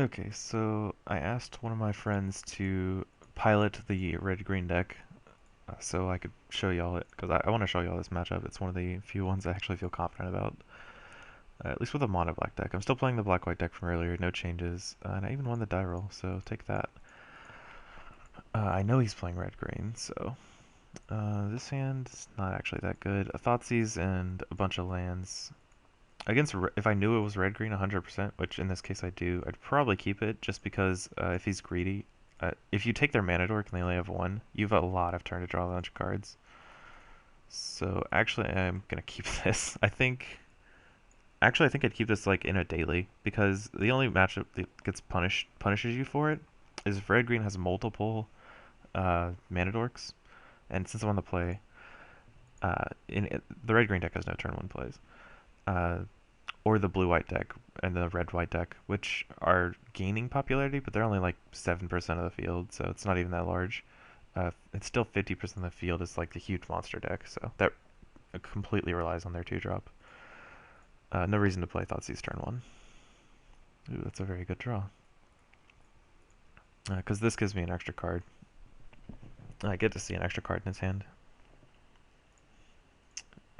Okay, so I asked one of my friends to pilot the red-green deck so I could show y'all it, because I want to show y'all this matchup. It's one of the few ones I actually feel confident about, at least with a mono-black deck. I'm still playing the black-white deck from earlier, no changes, and I even won the die roll, so take that. I know he's playing red-green, so this hand is not actually that good. A Thoughtseize and a bunch of lands. If I knew it was red green 100%, which in this case I do, I'd probably keep it just because if he's greedy, if you take their mana dork and they only have one, you have a lot of turn to draw a bunch of cards. So actually, I'm gonna keep this. I think I'd keep this like in a daily because the only matchup that gets punishes you for it is if red green has multiple mana dorks, and since I'm on the play, the red green deck has no turn one plays. Uh, or the blue white deck and the red white deck, which are gaining popularity, but they're only like 7% of the field, so it's not even that large. It's still 50% of the field is like the huge monster deck, so that completely relies on their 2-drop. No reason to play Thoughtseize turn 1. Ooh, that's a very good draw. Because this gives me an extra card. I get to see an extra card in his hand.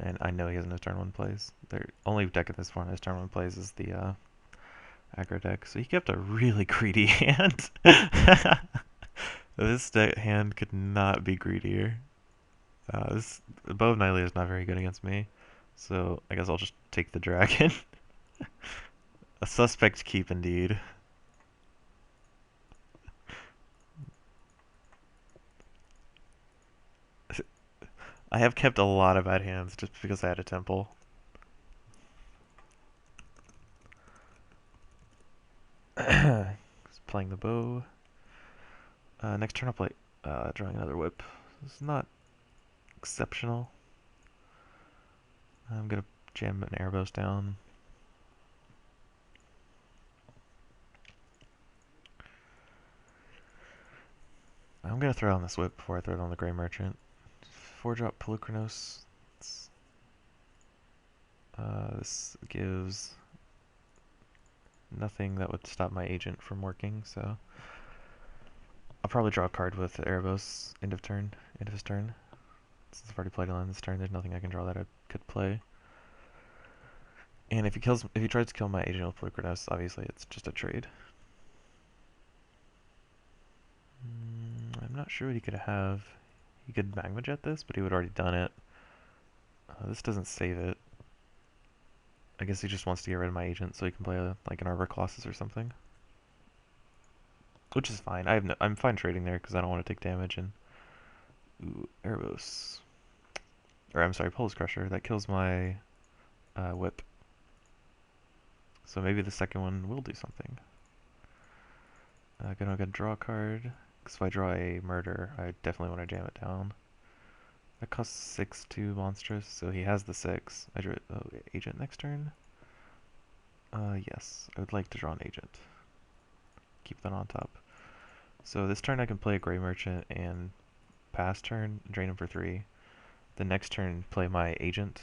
And I know he has no turn 1 plays. The only deck in this format has turn 1 plays is the aggro deck, so he kept a really greedy hand. This hand could not be greedier. This Bow of Nylea is not very good against me, so I guess I'll just take the dragon. A suspect keep indeed. I have kept a lot of bad hands just because I had a temple. Playing the bow. Next turn I'll play drawing another whip. This is not exceptional. I'm gonna jam an Erebos down. I'm gonna throw on this whip before I throw it on the Grey Merchant. 4-drop Pelucranos. This gives nothing that would stop my agent from working, so I'll probably draw a card with Erebos end of his turn. Since I've already played a land this turn, there's nothing I can draw that I could play. And if he tries to kill my agent with Pelucranos, obviously it's just a trade. I'm not sure what he could have. He could Magma Jet this, but he would already done it. This doesn't save it. I guess he just wants to get rid of my agent so he can play like an Arbor Colossus or something. Which is fine. I'm fine trading there because I don't want to take damage. And ooh, Erebos. Or I'm sorry, Pulse Crusher. That kills my whip. So maybe the second one will do something. Gonna draw a card. Because if I draw a murder, I definitely want to jam it down. That costs 6/2 monstrous, so he has the 6. I drew agent next turn. Yes, I would like to draw an agent. Keep that on top. So this turn I can play a Grey Merchant and pass turn, drain him for 3. The next turn play my agent,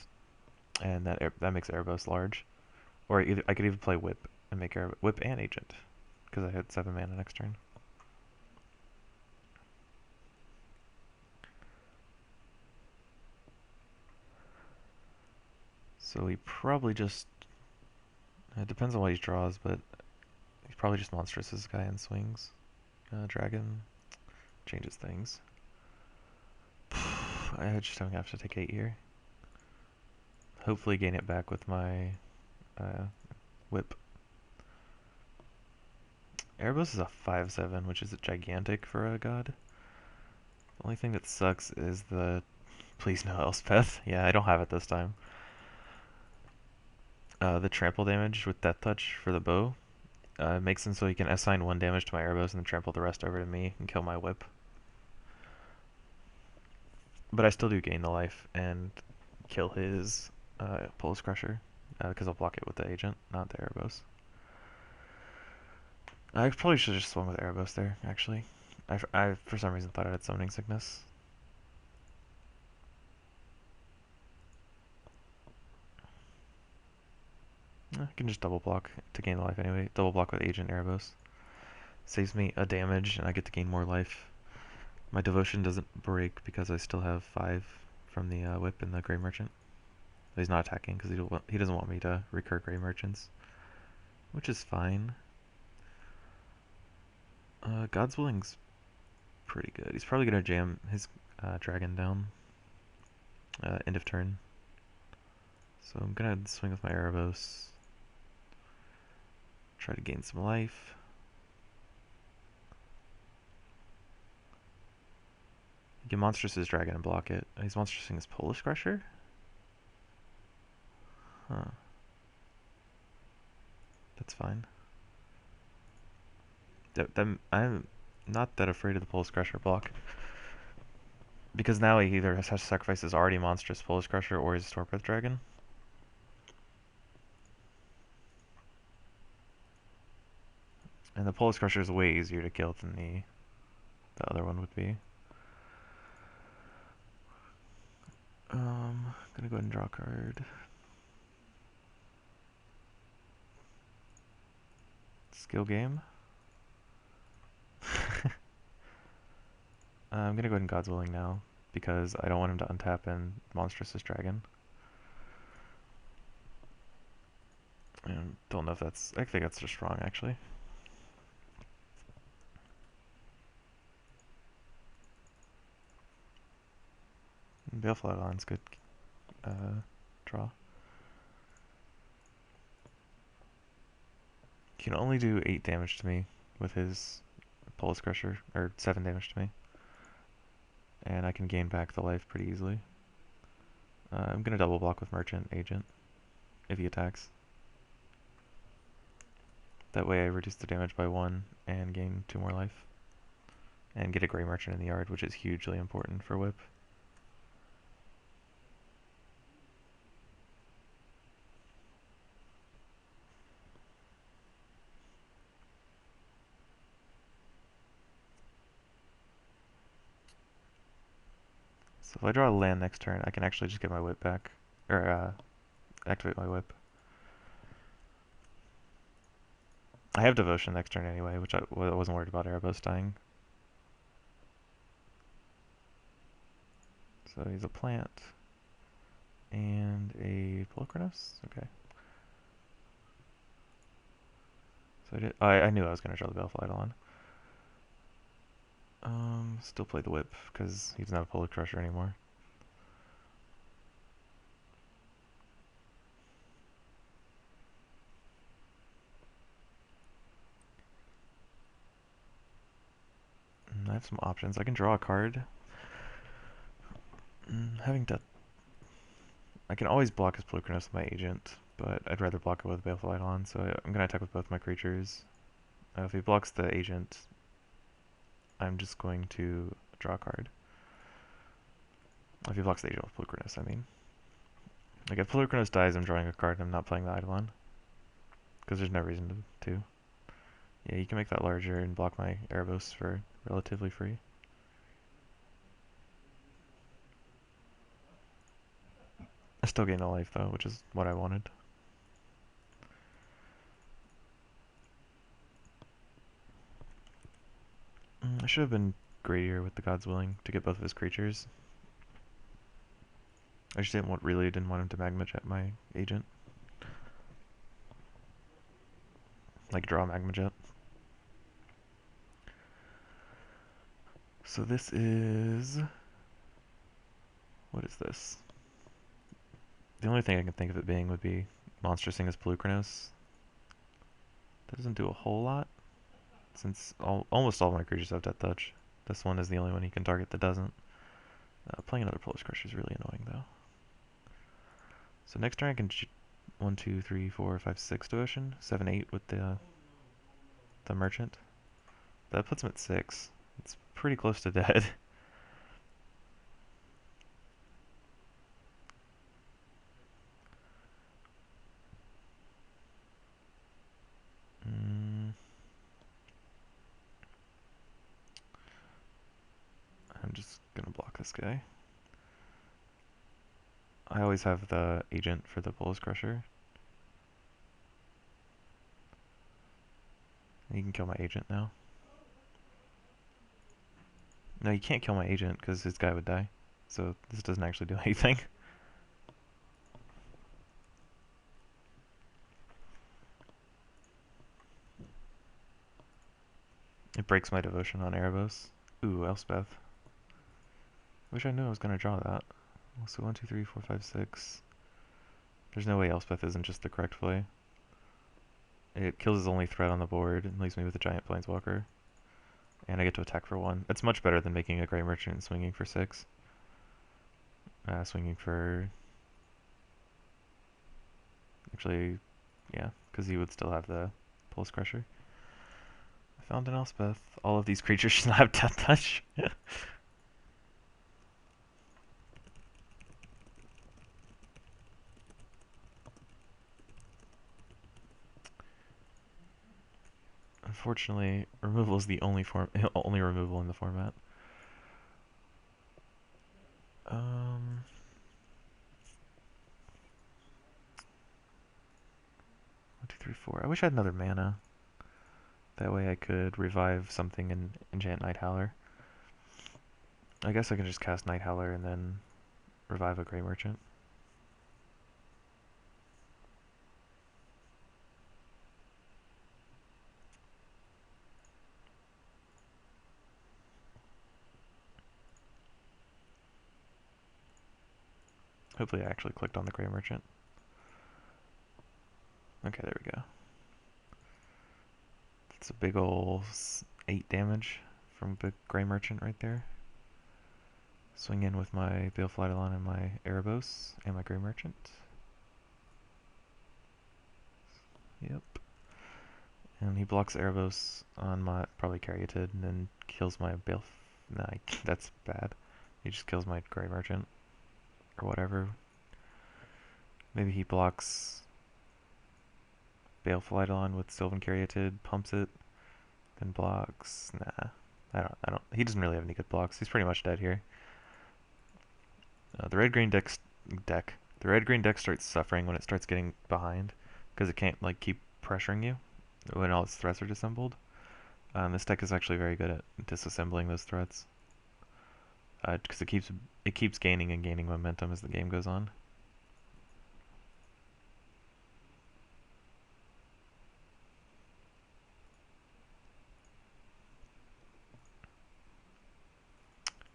and that makes Erebos large. Or I could even play Whip and make Whip and agent, because I had 7 mana next turn. So he probably just... It depends on what he draws, but he probably just monstrous this guy and swings. Dragon changes things. I just don't have to take 8 here. Hopefully gain it back with my whip. Erebos is a 5/7, which is gigantic for a god. The only thing that sucks is the please no Elspeth. Yeah, I don't have it this time. The trample damage with Death Touch for the bow makes him so he can assign 1 damage to my Erebos and then trample the rest over to me and kill my whip. But I still do gain the life and kill his Pulse Crusher because I'll block it with the agent, not the Erebos. I probably should have just swung with Erebos there, actually. I for some reason thought I had Summoning Sickness. I can just double block to gain the life anyway. Double block with Agent Erebos. Saves me a damage, and I get to gain more life. My devotion doesn't break because I still have 5 from the whip and the Grey Merchant. He's not attacking because he doesn't want me to recur Grey Merchants, which is fine. God's Willing's pretty good. He's probably gonna jam his dragon down end of turn. So I'm gonna swing with my Erebos. Try to gain some life. You can monstrous his dragon and block it. He's monstrosing his Polish Crusher? Huh. That's fine. I'm not that afraid of the Polish Crusher block. Because now he either has to sacrifice his already monstrous Polish Crusher or his Storebreath Dragon. And the Polish Crusher is way easier to kill than the other one would be. Gonna go ahead and draw a card. Skill game. I'm gonna go ahead and God's Willing now because I don't want him to untap and monstrous his dragon. And don't know if that's. I think that's just wrong actually. Baleful Eidolon's good draw. He can only do 8 damage to me with his Pulse Crusher, or 7 damage to me. And I can gain back the life pretty easily. I'm gonna double block with Merchant Agent if he attacks. That way I reduce the damage by 1 and gain 2 more life. And get a Grey Merchant in the yard, which is hugely important for Whip. So if I draw a land next turn, I can actually just get my Whip back. Or, activate my Whip. I have Devotion next turn anyway, which I wasn't worried about Erebos dying. So he's a plant. And a Pulchrinos? Okay. So I knew I was going to draw the Baleful Eidolon. Still play the Whip, because he's not a Polar Crusher anymore. I have some options. I can draw a card. I can always block his Pulchrinos with my Agent, but I'd rather block it with Baleful Eidolon, so I'm going to attack with both my creatures. If he blocks the Agent, I'm just going to draw a card. If he blocks the Agent with Pulchrinos, I mean. Like, if Pulchrinos dies, I'm drawing a card and I'm not playing the Eidolon. Because there's no reason to. Yeah, you can make that larger and block my Erebos for relatively free. I still gain a life though, which is what I wanted. I should have been greedier with the God's Willing to get both of his creatures. I just really didn't want him to Magma Jet my Agent. Like draw Magma Jet. So this is... What is this? The only thing I can think of it being would be monstrosing his Pulchrinos. That doesn't do a whole lot, since almost all of my creatures have Death Touch. This one is the only one he can target that doesn't. Playing another Polish Crusher is really annoying though. So next turn I can 1, 2, 3, 4, 5, 6 Devotion, 7, 8 with the Merchant. That puts him at 6. It's pretty close to dead. I'm just gonna block this guy. I always have the Agent for the Polish Crusher. You can kill my Agent now. No, you can't kill my agent because his guy would die. So this doesn't actually do anything. It breaks my devotion on Erebos. Ooh, Elspeth. Wish I knew I was gonna draw that. So 1, 2, 3, 4, 5, 6. There's no way Elspeth isn't just the correct play. It kills his only threat on the board and leaves me with a giant planeswalker. And I get to attack for 1. That's much better than making a Grey Merchant and swinging for 6. Swinging for... Actually, yeah, because he would still have the Pulse Crusher. I found an Elspeth. All of these creatures should not have Death Touch. Unfortunately, removal is the only removal in the format. 1, 2, 3, 4. I wish I had another mana. That way I could revive something and enchant Night Howler. I guess I can just cast Night Howler and then revive a Grey Merchant. Hopefully I actually clicked on the Grey Merchant. Okay, there we go. It's a big ol' 8 damage from the Grey Merchant right there. Swing in with my Baleful Eidolon and my Erebos and my Grey Merchant. Yep. And he blocks Erebos on my probably Caryatid and then kills my Balef. Nah, that's bad. He just kills my Grey Merchant or whatever. Maybe he blocks Baleful Eidolon with Sylvan Caryatid, pumps it, then blocks. Nah, I don't. He doesn't really have any good blocks. He's pretty much dead here. The red-green deck. The red-green deck starts suffering when it starts getting behind because it can't like keep pressuring you when all its threats are disassembled. This deck is actually very good at disassembling those threats because it keeps gaining and gaining momentum as the game goes on.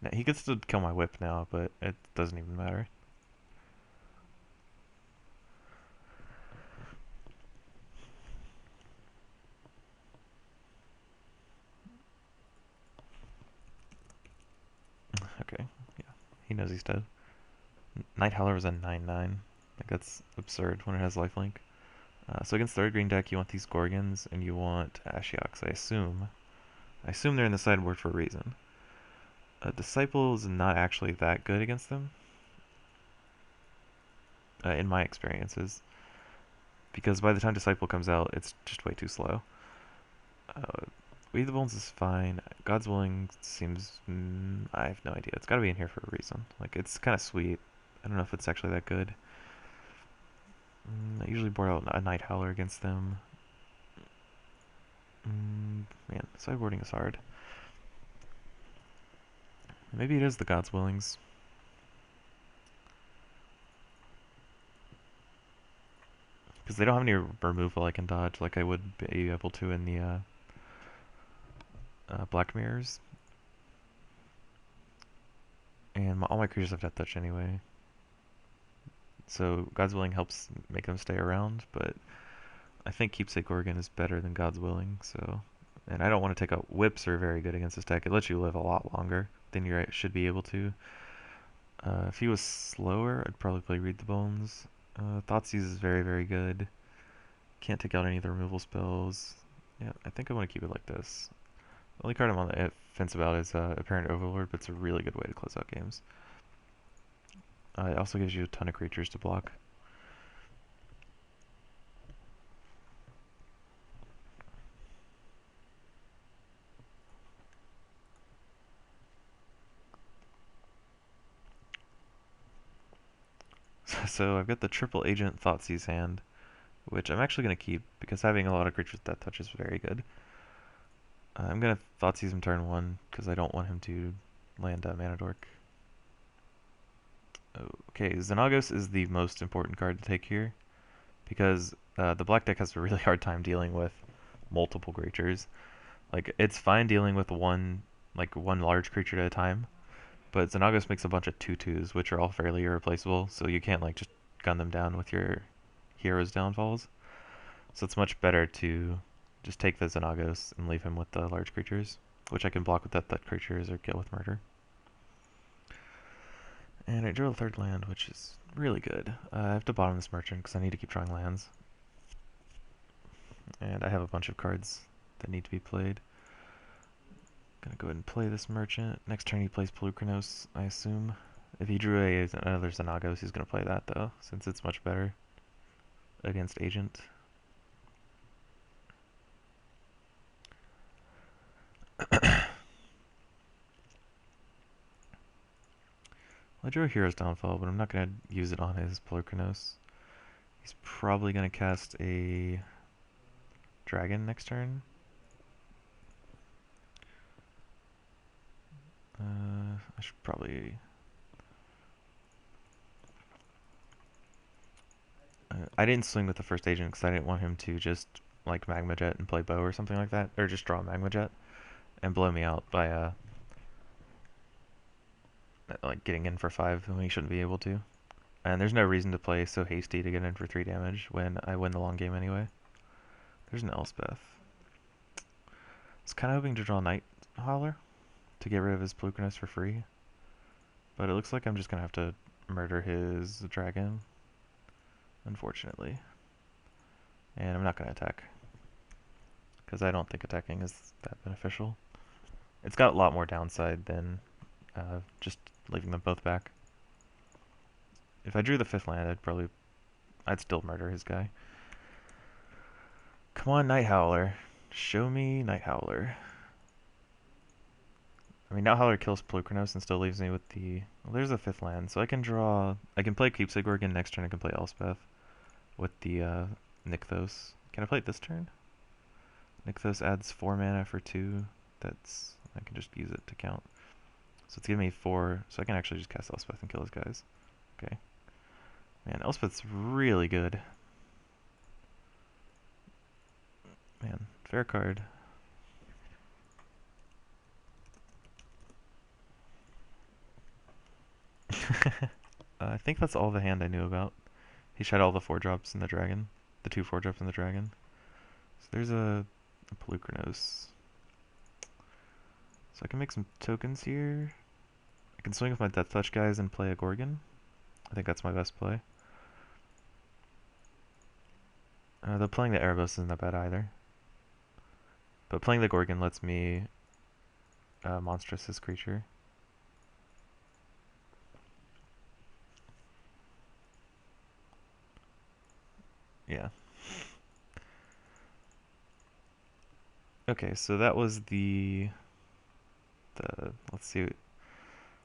Now, he gets to kill my whip now, but it doesn't even matter. Okay, yeah, he knows he's dead. Night Howler was a 9/9. Like that's absurd when it has lifelink. So against third green deck, you want these Gorgons and you want Ashioks. I assume. I assume they're in the sideboard for a reason. Disciple is not actually that good against them, in my experiences, because by the time Disciple comes out, it's just way too slow. Weave the Bones is fine. God's Willing seems... I have no idea. It's gotta be in here for a reason. Like, it's kind of sweet. I don't know if it's actually that good. I usually board out a Night Howler against them. Man, sideboarding is hard. Maybe it is the God's Willings. Because they don't have any removal I can dodge like I would be able to in the Black Mirrors. And all my creatures have Death Touch anyway. So God's Willing helps make them stay around, but I think Keepsake Gorgon is better than God's Willing, so... And I don't want to take out Whips are very good against this deck. It lets you live a lot longer than you should be able to. If he was slower, I'd probably play Read the Bones. Thoughtseize is very, very good. Can't take out any of the removal spells. Yeah, I think I want to keep it like this. The only card I'm on the fence about is Apparent Overlord, but it's a really good way to close out games. It also gives you a ton of creatures to block. So I've got the triple agent Thoughtseize hand, which I'm actually going to keep because having a lot of creatures with Death Touch is very good. I'm going to Thoughtseize him turn 1 because I don't want him to land Mana Dork. Okay, Xenagos is the most important card to take here because the black deck has a really hard time dealing with multiple creatures. Like, it's fine dealing with one large creature at a time, but Xenagos makes a bunch of 2/2s, which are all fairly irreplaceable, so you can't like just gun them down with your hero's downfalls. So it's much better to just take the Xenagos and leave him with the large creatures, which I can block with that creatures or kill with murder. And I drew a third land, which is really good. I have to bottom this merchant because I need to keep drawing lands. And I have a bunch of cards that need to be played. Gonna go ahead and play this merchant. Next turn he plays Pelucranos, I assume. If he drew another Xenagos, he's gonna play that though, since it's much better against Agent. I drew a Hero's Downfall, but I'm not going to use it on his Pelucranos. He's probably going to cast a Dragon next turn. I should probably... I didn't swing with the first agent because I didn't want him to just like Magma Jet and play Bow or something like that, or just draw Magma Jet and blow me out by like getting in for 5 when he shouldn't be able to. And there's no reason to play so hasty to get in for 3 damage when I win the long game anyway. There's an Elspeth. I was kind of hoping to draw Night Howler to get rid of his Pelucranos for free, but it looks like I'm just gonna have to murder his dragon, unfortunately. And I'm not gonna attack because I don't think attacking is that beneficial. It's got a lot more downside than just leaving them both back. If I drew the 5th land, I'd still murder his guy. Come on, Night Howler. Show me Night Howler. I mean, Night Howler kills Pelucranos and still leaves me with the... Well, there's a 5th land, so I can draw... I can play Keepsake Organ next turn. I can play Elspeth with the Nykthos. Can I play it this turn? Nykthos adds 4 mana for 2. That's... I can just use it to count. So it's giving me 4, so I can actually just cast Elspeth and kill his guys. Okay. Man, Elspeth's really good. Man, fair card. I think that's all the hand I knew about. He shed all the 4-drops in the dragon. The 2 4-drops in the dragon. So there's a Pelucranos. So I can make some tokens here. I can swing with my Death Touch guys and play a Gorgon. I think that's my best play. Though playing the Erebos isn't that bad either. But playing the Gorgon lets me monstrous this creature. Yeah. Okay, so that was the let's see.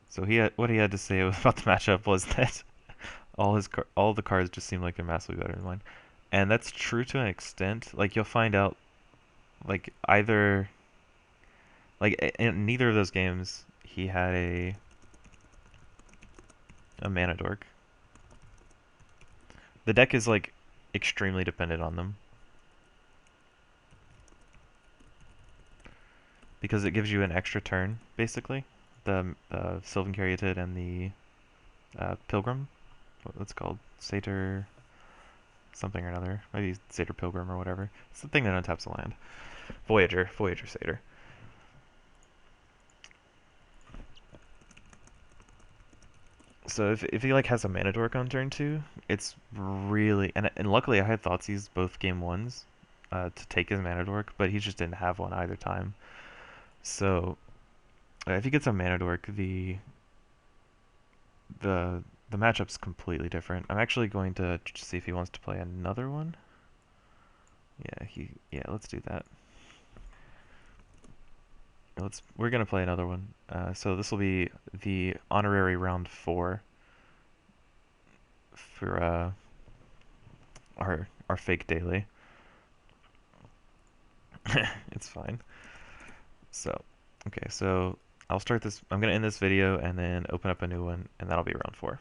So what he had to say about the matchup was that all the cards just seem like they're massively better than mine. And that's true to an extent. Like, you'll find out like either like in neither of those games he had a Mana Dork. The deck is like extremely dependent on them because it gives you an extra turn basically. The Sylvan Caryatid and the Pilgrim, what's it called? Satyr something or another. Maybe Satyr Pilgrim or whatever. It's the thing that untaps the land. Voyager Satyr. So if he like has a Mana Dork on turn 2, it's really and luckily I had Thoughtseize both game 1s to take his Mana Dork, but he just didn't have one either time. So if he gets a Mana Dork, the matchup's completely different. I'm actually going to see if he wants to play another one. Yeah, let's do that. We're gonna play another one. So this will be the honorary round 4 for our fake daily. It's fine. So okay, so I'll start this. I'm gonna end this video and then open up a new one, and that'll be round 4.